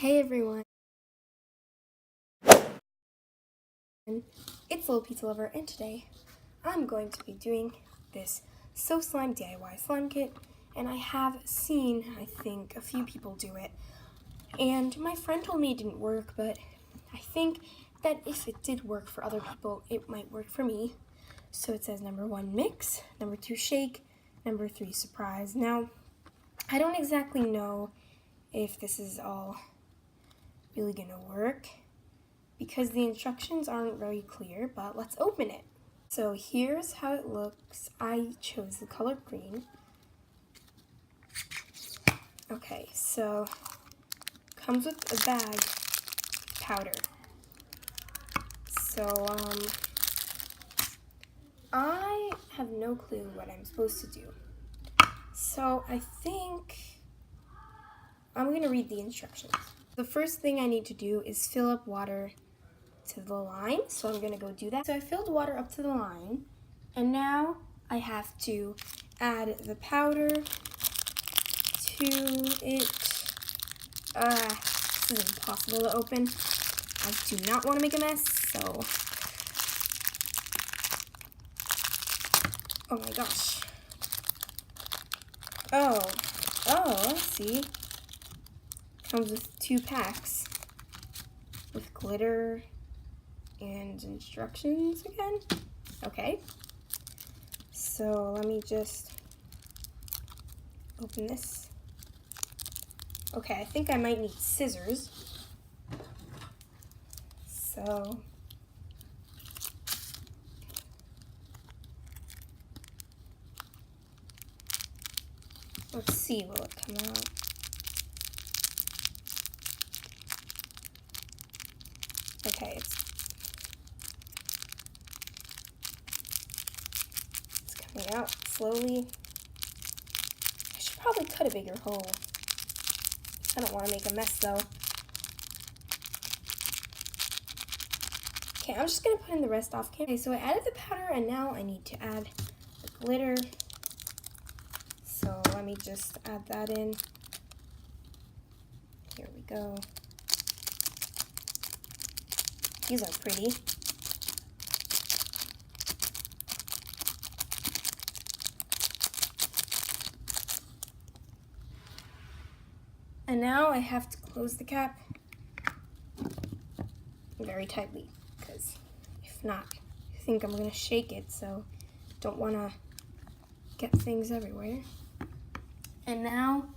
Hey everyone, it's lilpizzalover, and today I'm going to be doing this So Slime DIY slime kit, and I have seen, I think, a few people do it, and my friend told me it didn't work, but I think that if it did work for other people, it might work for me. So it says number 1, mix, number 2, shake, number 3, surprise. Now, I don't exactly know if this is all really gonna work, because the instructions aren't very clear, but let's open it. So here's how it looks. I chose the color green. Okay, so comes with a bag powder. So I have no clue what I'm supposed to do. So I think I'm gonna read the instructions. The first thing I need to do is fill up water to the line, so I'm gonna go do that. So I filled water up to the line, and now I have to add the powder to it. This is impossible to open. I do not want to make a mess, so. Oh my gosh. Oh, I see. Comes with 2 packs with glitter and instructions again. Okay. So let me just open this. Okay, I think I might need scissors. So let's see, will it come out? Okay, it's coming out slowly. I should probably cut a bigger hole. I don't want to make a mess though. Okay, I'm just gonna put in the rest off camera. Okay, so I added the powder, and now I need to add the glitter. So let me just add that in. Here we go. These are pretty. And now I have to close the cap very tightly, because if not, I think I'm gonna shake it, so don't wanna get things everywhere. And now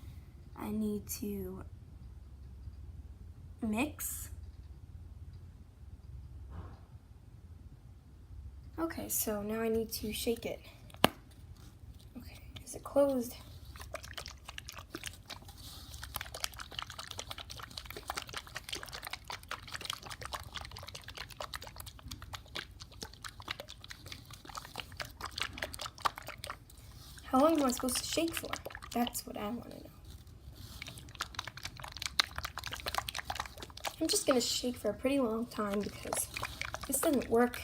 I need to mix. Okay, so now I need to shake it. Okay, is it closed? How long am I supposed to shake for? That's what I want to know. I'm just going to shake for a pretty long time because this doesn't work.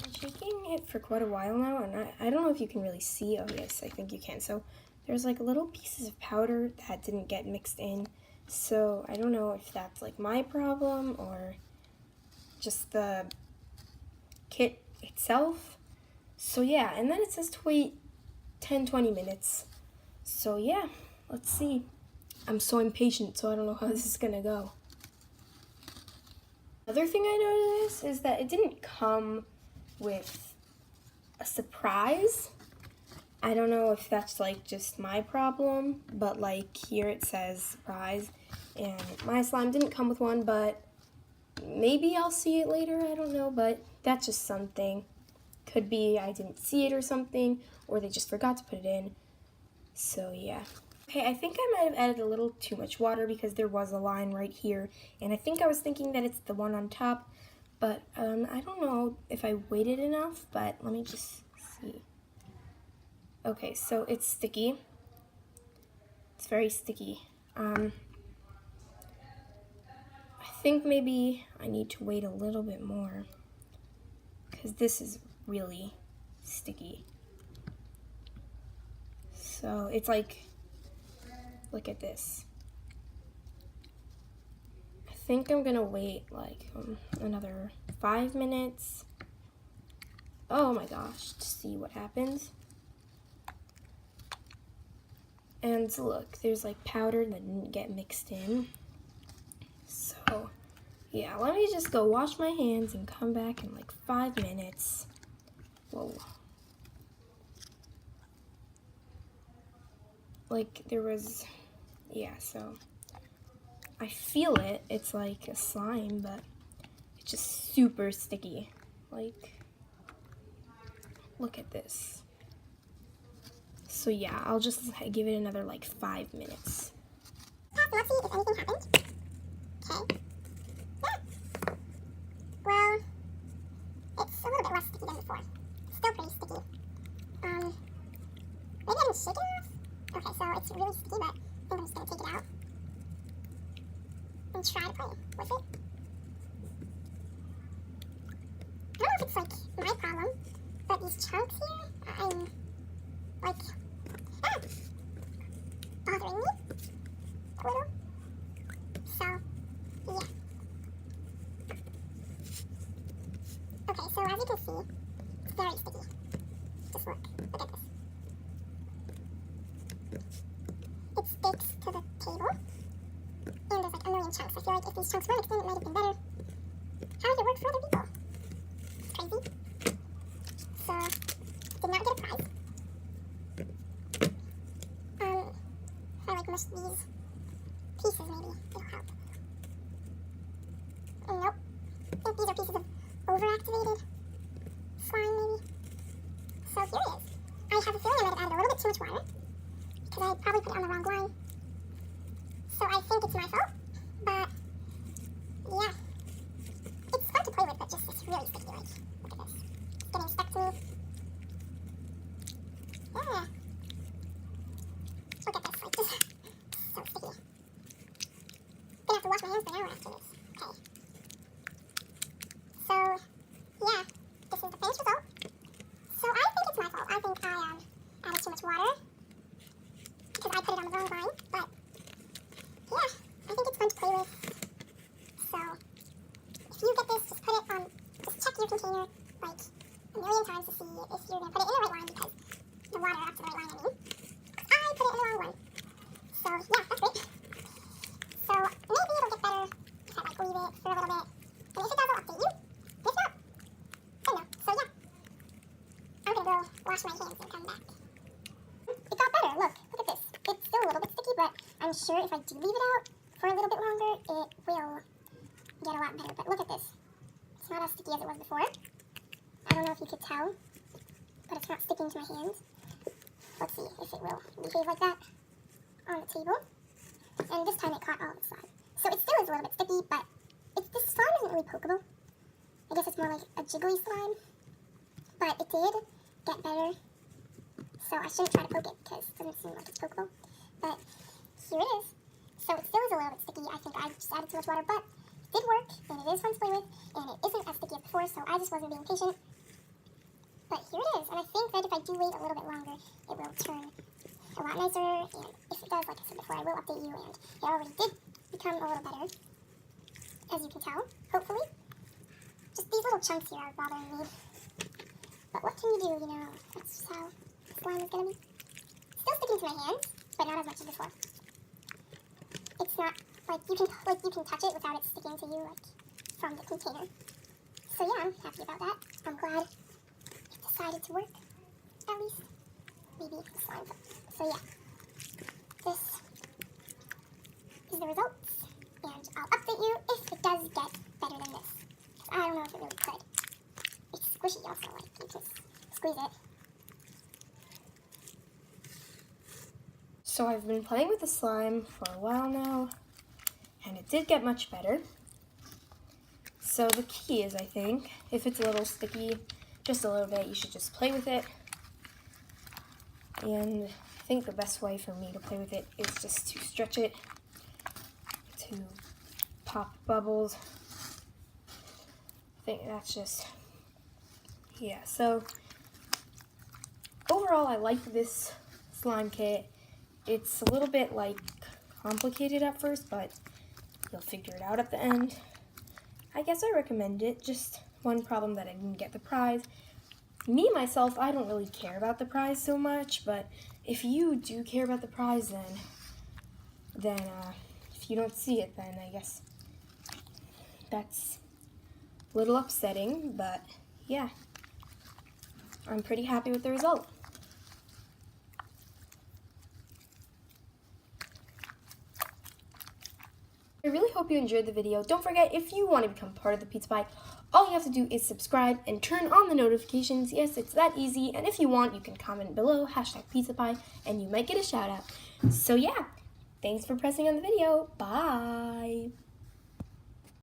I'm shaking it for quite a while now, and I don't know if you can really see. Oh yes, I think you can. So there's like little pieces of powder that didn't get mixed in. So I don't know if that's like my problem or just the kit itself. So yeah, and then it says to wait 10-20 minutes. So yeah, let's see. I'm so impatient, so I don't know how this is gonna go. Another thing I noticed is that it didn't come with a surprise. I don't know if that's like just my problem, but like here it says surprise, and my slime didn't come with one, but maybe I'll see it later, I don't know, but that's just something. Could be I didn't see it or something, or they just forgot to put it in. So yeah. Okay, I think I might have added a little too much water because there was a line right here, and I think I was thinking that it's the one on top, but I don't know if I waited enough, but let me just see. Okay, so it's sticky. It's very sticky. I think maybe I need to wait a little bit more because this is really sticky. So it's like, look at this. I think I'm gonna wait like another 5 minutes. Oh my gosh, to see what happens. And look, there's like powder that didn't get mixed in. So yeah, let me just go wash my hands and come back in like 5 minutes. Whoa. Like there was, yeah, so I feel it. It's like a slime, but it's just super sticky. Like, look at this. So yeah, I'll just give it another like 5 minutes. Let's see if anything happened. Okay. Yeah. Well, it's a little bit less sticky than before. It's still pretty sticky. Maybe I didn't shake it enough? Okay, so it's really sticky, but I think I'm just going to take it out and try to play with it. I don't know if it's like my problem, but these chunks here, I'm like, bothering me a little. So, yeah. Okay, so as you can see, it's very sticky. Just look at this. It sticks to the table, and there's like a million chunks. I feel like if these chunks were mixed in, it might have been better. How does it work for other people? It's crazy. So, did not get a prize. If I like mush these pieces, maybe it'll help. Nope. I think these are pieces of overactivated slime, maybe. So here it is. I have a feeling I might have added a little bit too much water, because I probably put it on the wrong line. So I think it's my fault, but yeah. It's fun to play with, but just it's really sticky, like, look at this. It's getting stuck to me. Yeah. Look at this, like, this is so sticky. Gonna have to wash my hands for an hour after this. Okay. So, yeah, this is the finished result. So I think it's my fault. I think I added too much water, because I put it on the wrong line, but yeah, I think it's fun to play with. So, if you get this, just put it on, just check your container like a million times to see if you're going to put it in the right line, because the water, that's the right line, I mean. I put it in the wrong one. So, yeah, that's great. So, maybe it'll get better if I like leave it for a little bit. And if it does, I'll update you. If not, then no. So, yeah. I'm going to go wash my hands and come back. It got better. Look at this. It's still a little bit sticky, but I'm sure if I do leave it out for a little bit longer, it will get a lot better. But look at this. It's not as sticky as it was before. I don't know if you could tell, but it's not sticking to my hands. Let's see if it will behave like that on the table. And this time it caught all the slime. So it still is a little bit sticky, but this slime isn't really pokeable. I guess it's more like a jiggly slime. But it did get better. So I shouldn't try to poke it because it doesn't seem like it's pokeable. But here it is. So it still is a little bit sticky. I think I just added too much water, but it did work, and it is fun to play with, and it isn't as sticky as before, so I just wasn't being patient. But here it is, and I think that if I do wait a little bit longer, it will turn a lot nicer, and if it does, like I said before, I will update you, and it already did become a little better, as you can tell, hopefully. Just these little chunks here are bothering me. But what can you do, you know, that's just how slime is going to be. Still sticking to my hands, but not as much as before. It's not, like you can touch it without it sticking to you, like, from the container. So yeah, I'm happy about that. I'm glad it decided to work, at least. Maybe the slime. So yeah, this is the results, and I'll update you if it does get better than this. I don't know if it really could. It's squishy also, like, you just squeeze it. So I've been playing with the slime for a while now, and it did get much better. So the key is, I think, if it's a little sticky, just a little bit, you should just play with it. And I think the best way for me to play with it is just to stretch it, to pop bubbles. I think that's just, yeah. So overall, I like this slime kit. It's a little bit like complicated at first, but you'll figure it out at the end. I guess I recommend it. Just one problem that I didn't get the prize. Me, myself, I don't really care about the prize so much, but if you do care about the prize, then if you don't see it, then I guess that's a little upsetting, but yeah, I'm pretty happy with the result. I really hope you enjoyed the video. Don't forget, if you want to become part of the Pizza Pie, all you have to do is subscribe and turn on the notifications. Yes, it's that easy. And if you want, you can comment below, #PizzaPie, and you might get a shout out. So yeah, thanks for pressing on the video. Bye.